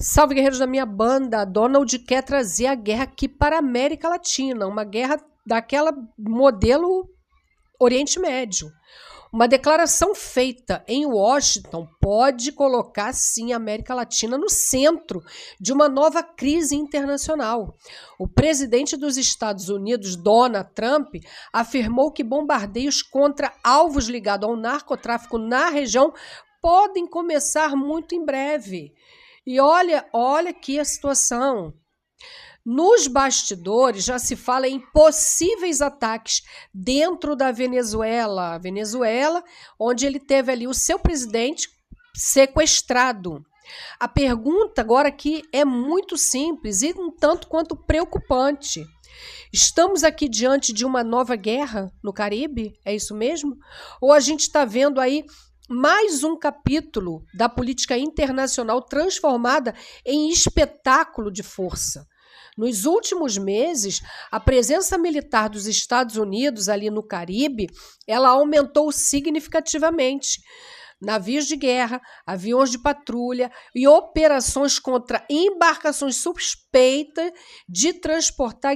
Salve, guerreiros da minha banda. Donald quer trazer a guerra aqui para a América Latina, uma guerra daquela modelo Oriente Médio. Uma declaração feita em Washington pode colocar, sim, a América Latina no centro de uma nova crise internacional. O presidente dos Estados Unidos, Donald Trump, afirmou que bombardeios contra alvos ligados ao narcotráfico na região podem começar muito em breve. E olha aqui a situação. Nos bastidores já se fala em possíveis ataques dentro da Venezuela. Venezuela, onde ele teve ali o seu presidente sequestrado. A pergunta agora aqui é muito simples e um tanto quanto preocupante. Estamos aqui diante de uma nova guerra no Caribe? É isso mesmo? Ou a gente está vendo aí mais um capítulo da política internacional transformada em espetáculo de força? Nos últimos meses, a presença militar dos Estados Unidos ali no Caribe, ela aumentou significativamente. Navios de guerra, aviões de patrulha e operações contra embarcações suspeitas de transportar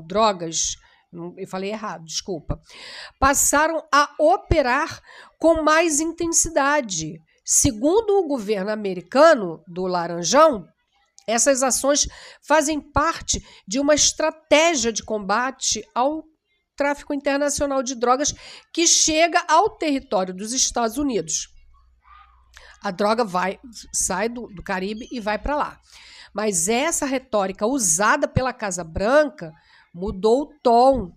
drogas. Eu falei errado, desculpa. Passaram a operar com mais intensidade. Segundo o governo americano do Laranjão, essas ações fazem parte de uma estratégia de combate ao tráfico internacional de drogas que chega ao território dos Estados Unidos. A droga sai do Caribe e vai para lá. Mas essa retórica usada pela Casa Branca mudou o tom.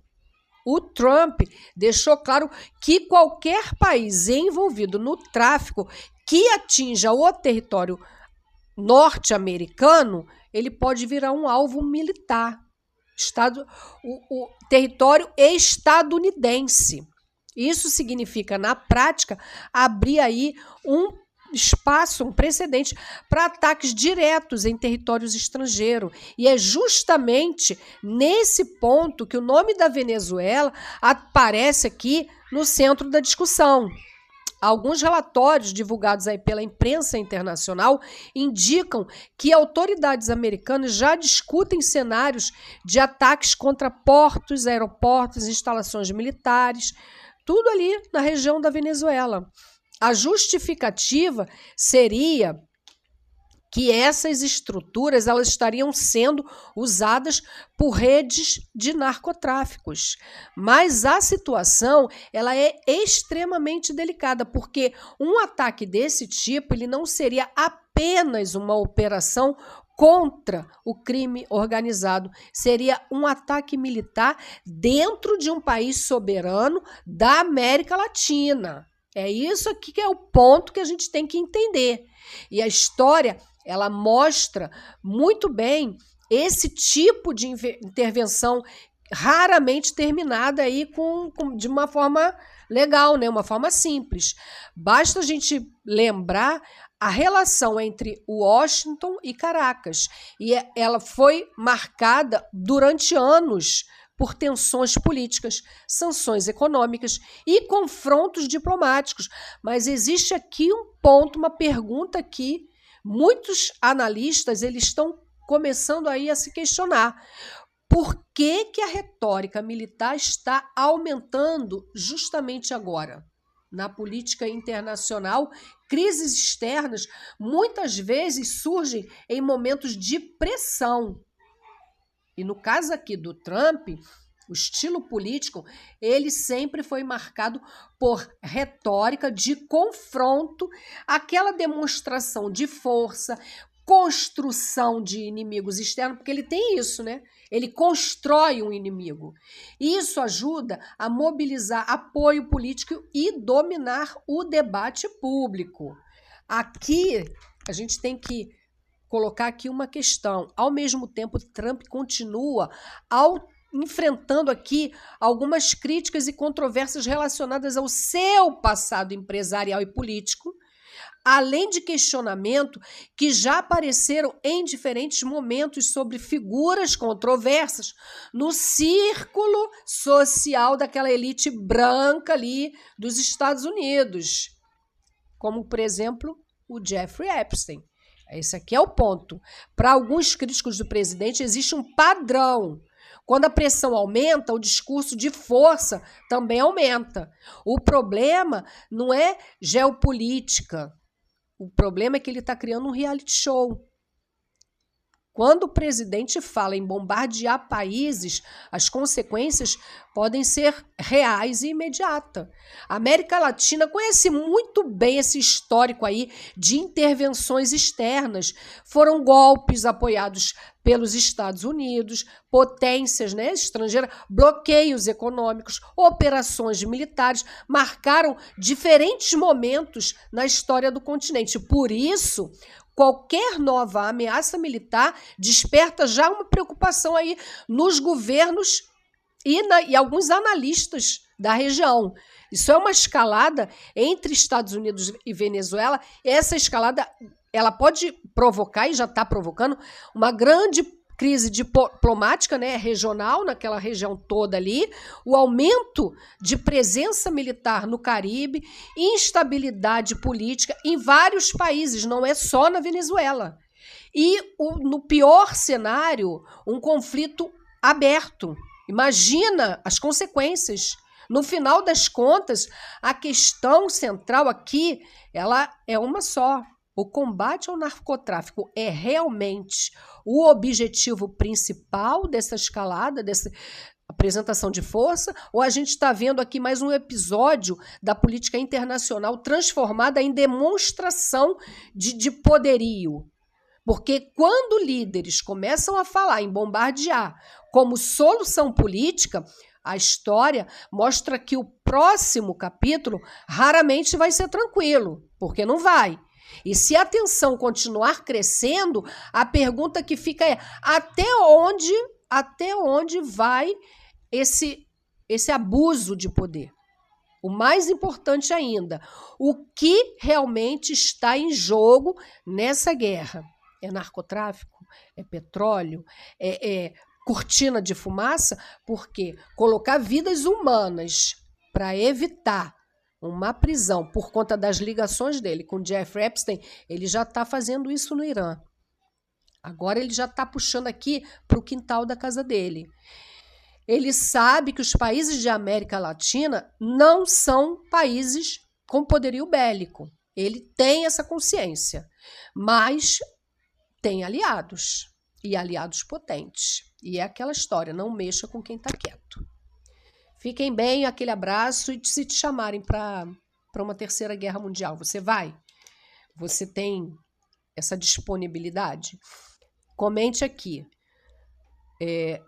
O Trump deixou claro que qualquer país envolvido no tráfico que atinja o território norte-americano, ele pode virar um alvo militar. O território estadunidense. Isso significa, na prática, abrir aí um espaço, um precedente para ataques diretos em territórios estrangeiros. E é justamente nesse ponto que o nome da Venezuela aparece aqui no centro da discussão. Alguns relatórios divulgados aí pela imprensa internacional indicam que autoridades americanas já discutem cenários de ataques contra portos, aeroportos, instalações militares, tudo ali na região da Venezuela. A justificativa seria que essas estruturas elas estariam sendo usadas por redes de narcotráficos. Mas a situação ela é extremamente delicada, porque um ataque desse tipo ele não seria apenas uma operação contra o crime organizado, seria um ataque militar dentro de um país soberano da América Latina. É isso aqui que é o ponto que a gente tem que entender. E a história ela mostra muito bem esse tipo de intervenção raramente terminada aí de uma forma legal, né? Uma forma simples. Basta a gente lembrar a relação entre Washington e Caracas. E ela foi marcada durante anos por tensões políticas, sanções econômicas e confrontos diplomáticos. Mas existe aqui um ponto, uma pergunta que muitos analistas eles estão começando aí a se questionar. Por que a retórica militar está aumentando justamente agora? Na política internacional, crises externas muitas vezes surgem em momentos de pressão. E no caso aqui do Trump, o estilo político, ele sempre foi marcado por retórica de confronto, aquela demonstração de força, construção de inimigos externos, porque ele tem isso, né? Ele constrói um inimigo. E isso ajuda a mobilizar apoio político e dominar o debate público. Aqui, a gente tem que colocar aqui uma questão. Ao mesmo tempo, Trump continua enfrentando aqui algumas críticas e controvérsias relacionadas ao seu passado empresarial e político, além de questionamento que já apareceram em diferentes momentos sobre figuras controversas no círculo social daquela elite branca ali dos Estados Unidos, como, por exemplo, o Jeffrey Epstein. Esse aqui é o ponto. Para alguns críticos do presidente, existe um padrão. Quando a pressão aumenta, o discurso de força também aumenta. O problema não é geopolítica. O problema é que ele está criando um reality show. Quando o presidente fala em bombardear países, as consequências podem ser reais e imediatas. A América Latina conhece muito bem esse histórico aí de intervenções externas. Foram golpes apoiados pelos Estados Unidos, potências, né, estrangeiras, bloqueios econômicos, operações militares, marcaram diferentes momentos na história do continente. Por isso, qualquer nova ameaça militar desperta já uma preocupação aí nos governos e alguns analistas da região. Isso é uma escalada entre Estados Unidos e Venezuela. Essa escalada ela pode provocar, e já está provocando, uma grande crise diplomática, né, regional, naquela região toda ali, o aumento de presença militar no Caribe, instabilidade política em vários países, não é só na Venezuela. E, no pior cenário, um conflito aberto. Imagina as consequências. No final das contas, a questão central aqui, ela é uma só. O combate ao narcotráfico é realmente o objetivo principal dessa escalada, dessa apresentação de força, ou a gente está vendo aqui mais um episódio da política internacional transformada em demonstração de poderio? Porque quando líderes começam a falar em bombardear como solução política, a história mostra que o próximo capítulo raramente vai ser tranquilo, porque não vai. E se a tensão continuar crescendo, a pergunta que fica é: até onde vai esse abuso de poder? O mais importante ainda, o que realmente está em jogo nessa guerra? É narcotráfico? É petróleo? É cortina de fumaça? Porque colocar vidas humanas para evitar uma prisão por conta das ligações dele com Jeffrey Epstein, ele já está fazendo isso no Irã. Agora ele já está puxando aqui para o quintal da casa dele. Ele sabe que os países de América Latina não são países com poderio bélico. Ele tem essa consciência, mas tem aliados, e aliados potentes. E é aquela história, não mexa com quem está quieto. Fiquem bem, aquele abraço, e se te chamarem para uma terceira guerra mundial, você vai? Você tem essa disponibilidade? Comente aqui,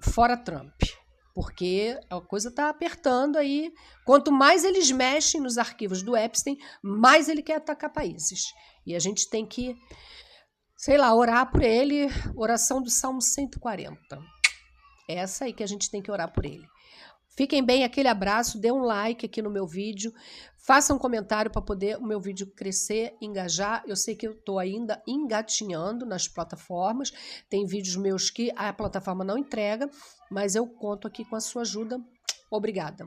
fora Trump, porque a coisa está apertando aí. Quanto mais eles mexem nos arquivos do Epstein, mais ele quer atacar países. E a gente tem que, sei lá, orar por ele, oração do Salmo 140. É essa aí que a gente tem que orar por ele. Fiquem bem, aquele abraço, dê um like aqui no meu vídeo, faça um comentário para poder o meu vídeo crescer, engajar. Eu sei que eu estou ainda engatinhando nas plataformas, tem vídeos meus que a plataforma não entrega, mas eu conto aqui com a sua ajuda. Obrigada.